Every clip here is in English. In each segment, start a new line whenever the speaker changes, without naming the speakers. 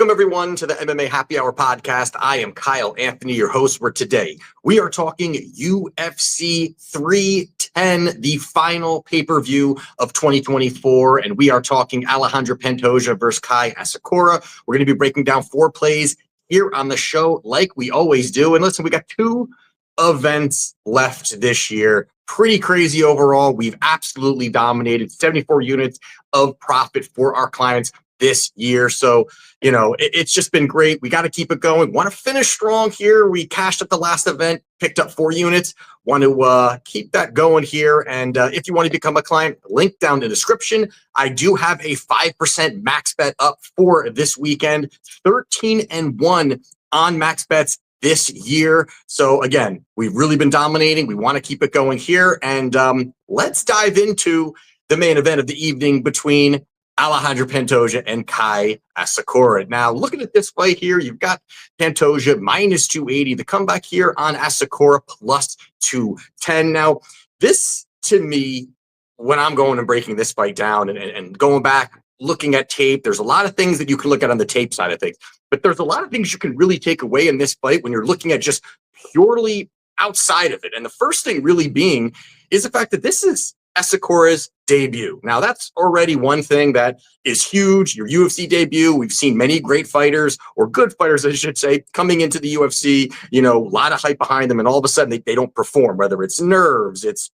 Welcome, everyone, to the MMA Happy Hour podcast. I am Kyle Anthony, your host, where today we are talking UFC 310, the final pay-per-view of 2024, and we are talking Alexandre Pantoja versus Kai Asakura. We're going to be breaking down 4 plays here on the show like we always do. And listen, we got 2 events left this year. Pretty crazy overall. We've absolutely dominated 74 units of profit for our clients this year. So, it's just been great. We got to keep it going. Want to finish strong here. We cashed at the last event, picked up 4 units. Want to keep that going here. And if you want to become a client, link down in the description. I do have a 5% max bet up for this weekend. 13-1 on max bets this year. So again, we've really been dominating. We want to keep it going here. And let's dive into the main event of the evening between Alexandre Pantoja and Kai Asakura. Now, looking at this fight here, you've got Pantoja minus 280. The comeback here on Asakura plus 210. Now, this, to me, when I'm going and breaking this fight down and going back, looking at tape, there's a lot of things that you can look at on the tape side of things. But there's a lot of things you can really take away in this fight when you're looking at just purely outside of it. And the first thing really being is the fact that this is Asakura's debut. Now, that's already one thing that is huge. Your UFC debut. We've seen many great fighters, or good fighters, I should say, coming into the UFC, a lot of hype behind them, and all of a sudden they don't perform, whether it's nerves, it's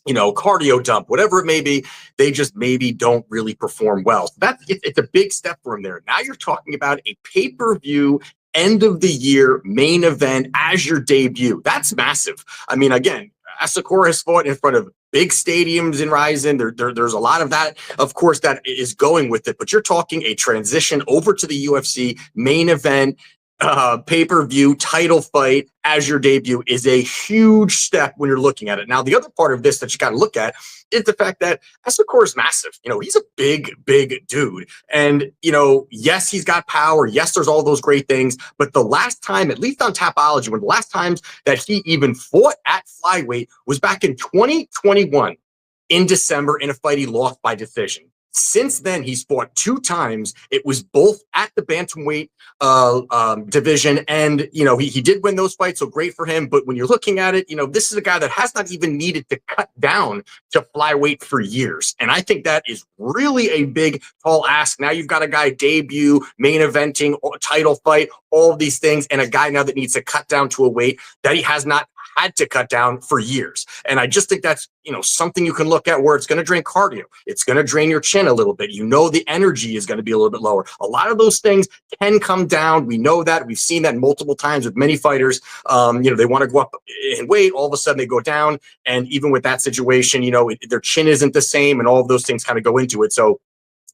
cardio dump, whatever it may be, they just maybe don't really perform well. So it's a big step for him there. Now you're talking about a pay-per-view end of the year main event as your debut. That's massive. I mean, again, Asakura has fought in front of big stadiums in Ryzen. There's a lot of that, of course, that is going with it. But you're talking a transition over to the UFC main event, pay-per-view title fight as your debut is a huge step when you're looking at it. Now, the other part of this that you got to look at is the fact that Asakura is massive. He's a big dude. And, yes, he's got power. Yes, there's all those great things. But the last time, at least on Tapology, one of the last times that he even fought at flyweight was back in 2021 in December in a fight he lost by decision. Since then, he's fought 2 times. It was both at the bantamweight division, and he did win those fights, so great for him. But when you're looking at it, this is a guy that has not even needed to cut down to flyweight for years, and I think that is really a big, tall ask. Now you've got a guy debut, main eventing, title fight, all of these things, and a guy now that needs to cut down to a weight that he has not had to cut down for years. And I just think that's, something you can look at where it's going to drain cardio. It's going to drain your chin a little bit. The energy is going to be a little bit lower. A lot of those things can come down. We know that. We've seen that multiple times with many fighters. They want to go up in weight. All of a sudden they go down. And even with that situation, their chin isn't the same, and all of those things kind of go into it. So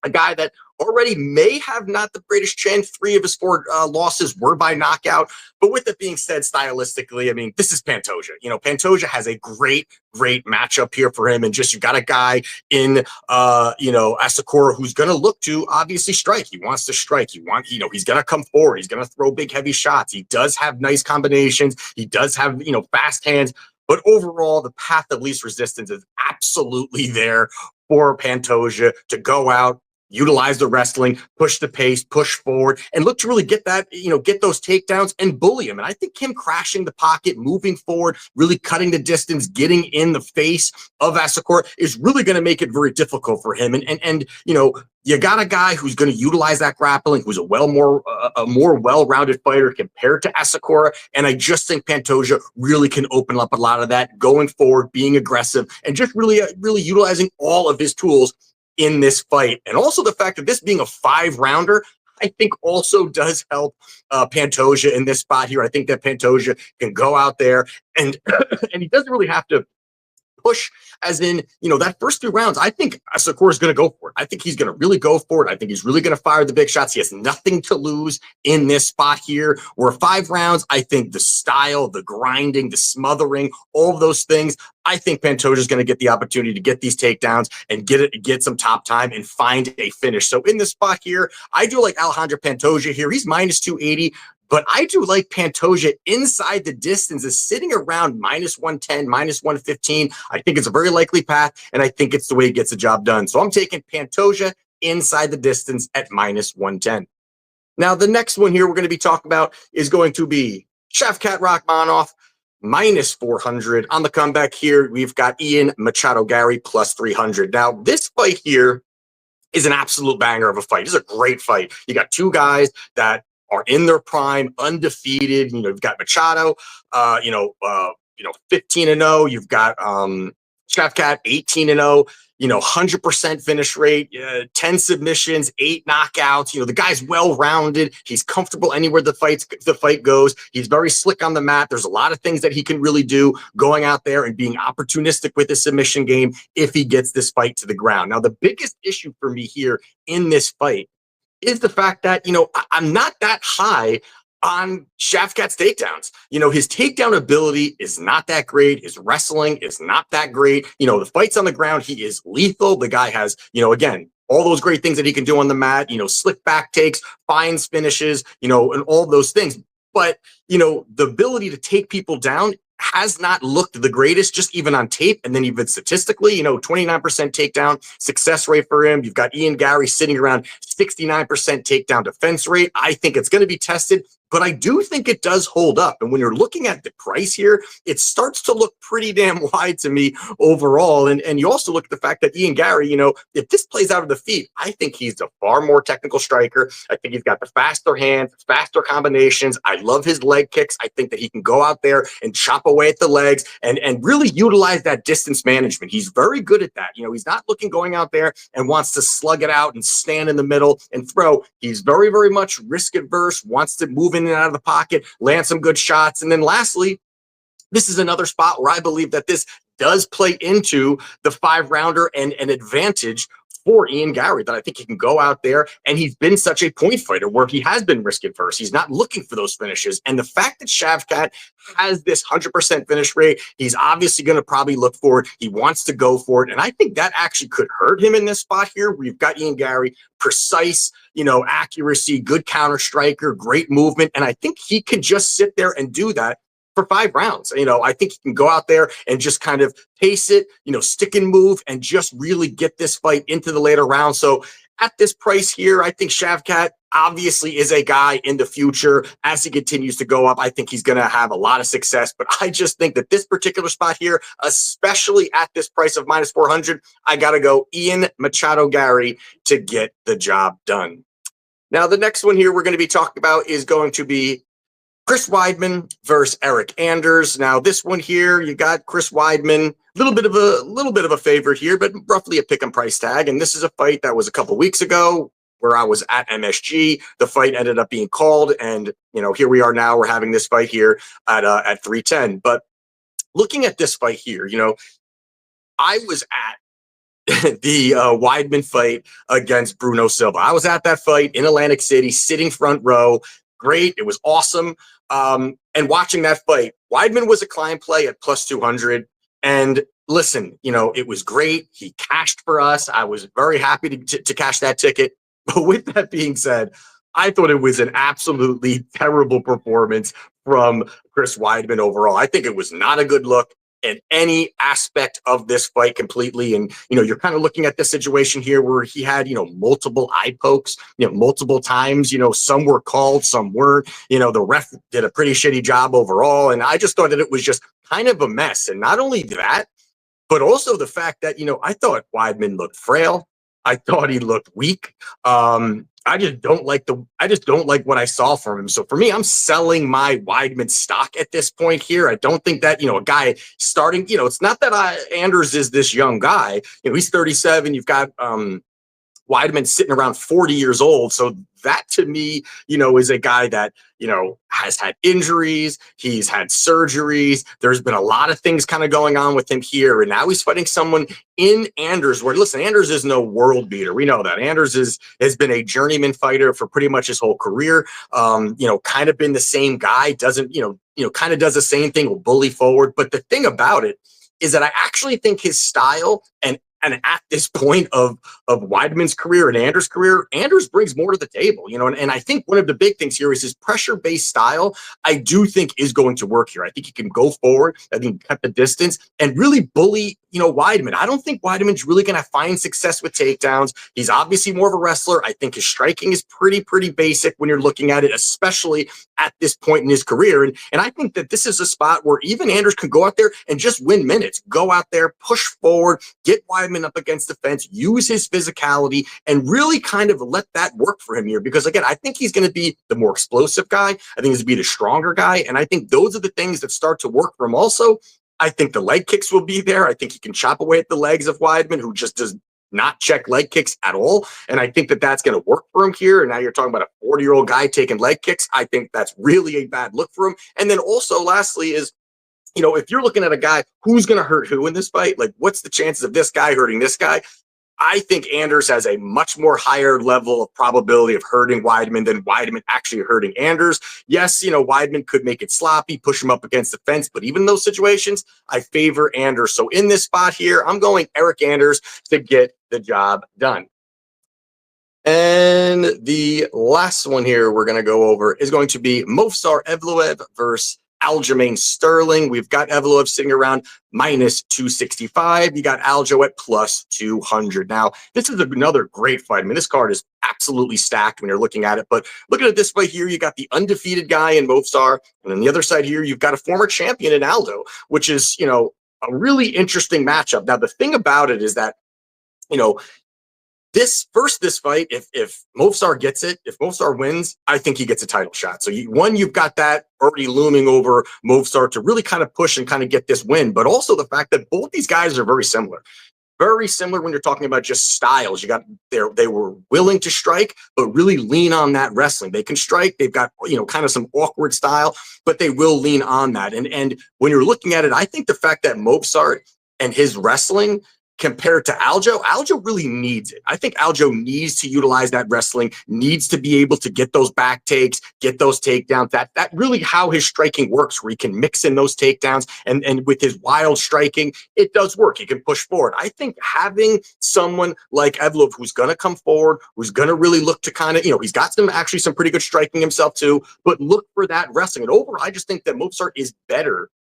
a guy that already may have not the greatest chin. 3 of his 4 losses were by knockout. But with it being said, stylistically, I mean, this is Pantoja. Pantoja has a great matchup here for him. And just, you got a guy in, Asakura who's going to look to obviously strike. He wants to strike. He's going to come forward. He's going to throw big, heavy shots. He does have nice combinations. He does have, fast hands. But overall, the path of least resistance is absolutely there for Pantoja to go out, utilize the wrestling, push the pace, push forward, and look to really get that, get those takedowns and bully him. And I think him crashing the pocket, moving forward, really cutting the distance, getting in the face of Asakura is really going to make it very difficult for him. And you got a guy who's going to utilize that grappling, who's a more well-rounded fighter compared to Asakura. And I just think Pantoja really can open up a lot of that going forward, being aggressive, and just really utilizing all of his tools in this fight. And also the fact that this being a 5-rounder, I think also does help Pantoja in this spot here. I think that Pantoja can go out there and and he doesn't really have to push, as in, that first 3 rounds, I think Asakura is going to go for it. I think he's going to really go for it. I think he's really going to fire the big shots. He has nothing to lose in this spot here. Where 5 rounds, I think the style, the grinding, the smothering, all of those things, I think Pantoja is going to get the opportunity to get these takedowns and get some top time and find a finish. So in this spot here, I do like Alexandre Pantoja here. He's minus 280. But I do like Pantoja inside the distance is sitting around minus 110, minus 115. I think it's a very likely path, and I think it's the way he gets the job done. So I'm taking Pantoja inside the distance at minus 110. Now, the next one here we're going to be talking about is going to be Shavkat Rakhmonov, minus 400. On the comeback here, we've got Machado Garry, plus 300. Now, this fight here is an absolute banger of a fight. This is a great fight. You got two guys that are in their prime, undefeated. You've got Machado, 15-0. You've got Shavkat, 18-0. 100% finish rate, 10 submissions, 8 knockouts. The guy's well-rounded. He's comfortable anywhere the fight goes. He's very slick on the mat. There's a lot of things that he can really do going out there and being opportunistic with his submission game if he gets this fight to the ground. Now, the biggest issue for me here in this fight is the fact that, I'm not that high on Shavkat's takedowns. His takedown ability is not that great. His wrestling is not that great. The fights on the ground, he is lethal. The guy has, again, all those great things that he can do on the mat, slick back takes, finds finishes, and all those things. But, the ability to take people down has not looked the greatest, just even on tape. And then even statistically, 29% takedown success rate for him. You've got Garry sitting around 69% takedown defense rate. I think it's going to be tested, but I do think it does hold up. And when you're looking at the price here, it starts to look pretty damn wide to me overall. And you also look at the fact that Garry, if this plays out of the feet, I think he's a far more technical striker. I think he's got the faster hands, faster combinations. I love his leg kicks. I think that he can go out there and chop away at the legs and really utilize that distance management. He's very good at that. He's not going out there and wants to slug it out and stand in the middle and throw. He's very, very much risk adverse, wants to move in and out of the pocket, land some good shots. And then lastly, this is another spot where I believe that this does play into the 5-rounder and an advantage for Garry, that I think he can go out there, and he's been such a point fighter where he has been risk adverse. He's not looking for those finishes. And the fact that Shavkat has this 100% finish rate, he's obviously going to probably look for it. He wants to go for it. And I think that actually could hurt him in this spot here. We've got Garry, precise, accuracy, good counter striker, great movement. And I think he can just sit there and do that for 5 rounds. I think he can go out there and just kind of pace it, stick and move, and just really get this fight into the later rounds. So at this price here, I think Shavkat obviously is a guy in the future. As he continues to go up, I think he's going to have a lot of success. But I just think that this particular spot here, especially at this price of minus 400, I got to go Machado Garry to get the job done. Now, the next one here we're going to be talking about is going to be Chris Weidman versus Eryk Anders. Now, this one here, you got Chris Weidman, a little bit of a favorite here, but roughly a pick and price tag. And this is a fight that was a couple weeks ago where I was at MSG. The fight ended up being called, and here we are now. We're having this fight here at 310. But looking at this fight here, I was at the Weidman fight against Bruno Silva. I was at that fight in Atlantic City, sitting front row. Great. It was awesome. And watching that fight, Weidman was a client play at plus 200. And listen, it was great. He cashed for us. I was very happy to cash that ticket. But with that being said, I thought it was an absolutely terrible performance from Chris Weidman overall. I think it was not a good look in any aspect of this fight completely. And, you're kind of looking at this situation here where he had, multiple eye pokes, multiple times, some were called, some weren't, the ref did a pretty shitty job overall. And I just thought that it was just kind of a mess. And not only that, but also the fact that, I thought Weidman looked frail. I thought he looked weak. I just don't like what I saw from him. So for me, I'm selling my Weidman stock at this point here. I don't think that, a guy starting, it's not that Anders is this young guy. He's 37. You've got Weidman sitting around 40 years old. So that to me, is a guy that, has had injuries. He's had surgeries. There's been a lot of things kind of going on with him here. And now he's fighting someone in Anders where, listen, Anders is no world beater. We know that. Anders has been a journeyman fighter for pretty much his whole career. Kind of been the same guy, doesn't, kind of does the same thing, will bully forward. But the thing about it is that I actually think his style and And at this point of Weidman's career and Anders' career, Anders brings more to the table, and I think one of the big things here is his pressure-based style. I do think is going to work here. I think he can go forward, I think cut the distance and really bully, Weidman. I don't think Weidman's really going to find success with takedowns. He's obviously more of a wrestler. I think his striking is pretty basic when you're looking at it, especially at this point in his career. And I think that this is a spot where even Anders can go out there and just win minutes, go out there, push forward, get Weidman up against the fence, use his physicality, and really kind of let that work for him here. Because again, I think he's going to be the more explosive guy. I think he's going to be the stronger guy. And I think those are the things that start to work for him also. I think the leg kicks will be there. I think he can chop away at the legs of Weidman, who just does not check leg kicks at all. And I think that that's going to work for him here. And now you're talking about a 40-year-old guy taking leg kicks. I think that's really a bad look for him. And then also lastly is, if you're looking at a guy who's going to hurt who in this fight, like what's the chances of this guy hurting this guy? I think Anders has a much more higher level of probability of hurting Weidman than Weidman actually hurting Anders. Yes, Weidman could make it sloppy, push him up against the fence, but even in those situations, I favor Anders. So in this spot here, I'm going Eryk Anders to get the job done. And the last one here we're going to go over is going to be Movsar Evloev versus Aljamain Sterling. We've got Evloev sitting around minus 265. You got Aljo at plus 200. Now, this is another great fight. I mean, this card is absolutely stacked when you're looking at it. But looking at this fight here, you got the undefeated guy in Movsar. And on the other side here, you've got a former champion in Aldo, which is, a really interesting matchup. Now, the thing about it is that, this fight, if Movsar gets it, if Movsar wins, I think he gets a title shot. So you've got that already looming over Movsar to really kind of push and kind of get this win. But also the fact that both these guys are very similar. Very similar when you're talking about just styles. They were willing to strike, but really lean on that wrestling. They can strike. They've got, kind of some awkward style, but they will lean on that. And when you're looking at it, I think the fact that Movsar and his wrestling compared to Aljo really needs it. I think Aljo needs to utilize that wrestling, needs to be able to get those back takes, get those takedowns. That really how his striking works, where he can mix in those takedowns and with his wild striking, it does work. He can push forward. I think having someone like Evloev who's going to come forward, who's going to really look to kind of, he's got some pretty good striking himself too, but look for that wrestling. And overall, I just think that Movsar is better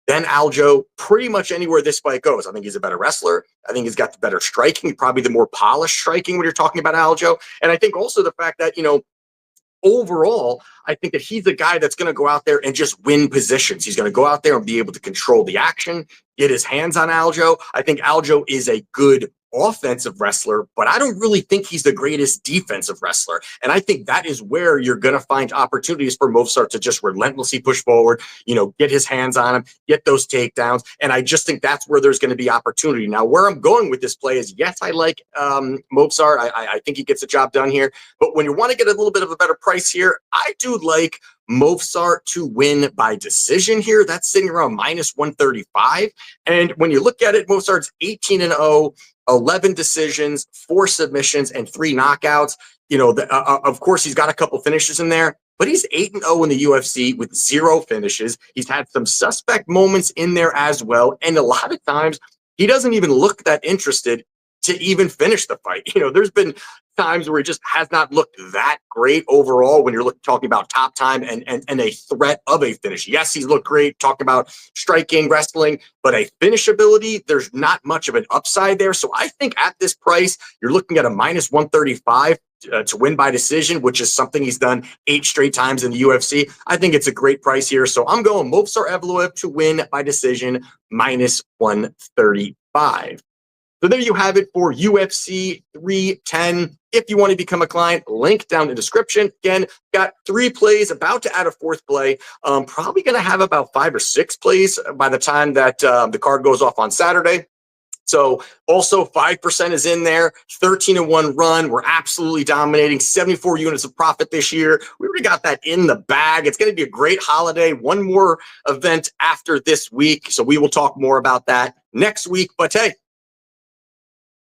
than Aljo pretty much anywhere this fight goes. I think he's a better wrestler. I think he's got the better striking, probably the more polished striking when you're talking about Aljo. And I think also the fact that, overall, I think that he's a guy that's going to go out there and just win positions. He's going to go out there and be able to control the action, get his hands on Aljo. I think Aljo is a good offensive wrestler, but I don't really think he's the greatest defensive wrestler. And I think that is where you're going to find opportunities for Movsar to just relentlessly push forward, get his hands on him, get those takedowns. And I just think that's where there's going to be opportunity. Now, where I'm going with this play is, yes, I like Movsar. I think he gets the job done here. But when you want to get a little bit of a better price here, I do like Movsar to win by decision here. That's sitting around minus 135. And when you look at it, Movsar's 18-0, 11 decisions, 4 submissions, and 3 knockouts. Of course, he's got a couple finishes in there, but he's 8-0 in the UFC with 0 finishes. He's had some suspect moments in there as well. And a lot of times he doesn't even look that interested to even finish the fight. There's been times where he just has not looked that great overall when you're talking about top time and a threat of a finish. Yes, he's looked great, talking about striking, wrestling, but a finish ability, there's not much of an upside there. So I think at this price, you're looking at a minus 135 to win by decision, which is something he's done 8 straight times in the UFC. I think it's a great price here. So I'm going Movsar Evloev to win by decision, minus 135. So there you have it for UFC 310. If you want to become a client, link down in the description. Again, got 3 plays, about to add a 4th play. Probably going to have about 5 or 6 plays by the time that the card goes off on Saturday. So also 5% is in there, 13-1 run. We're absolutely dominating, 74 units of profit this year. We already got that in the bag. It's going to be a great holiday. One more event after this week. So we will talk more about that next week. But hey,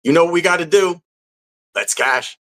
you know what we got to do. Let's cash.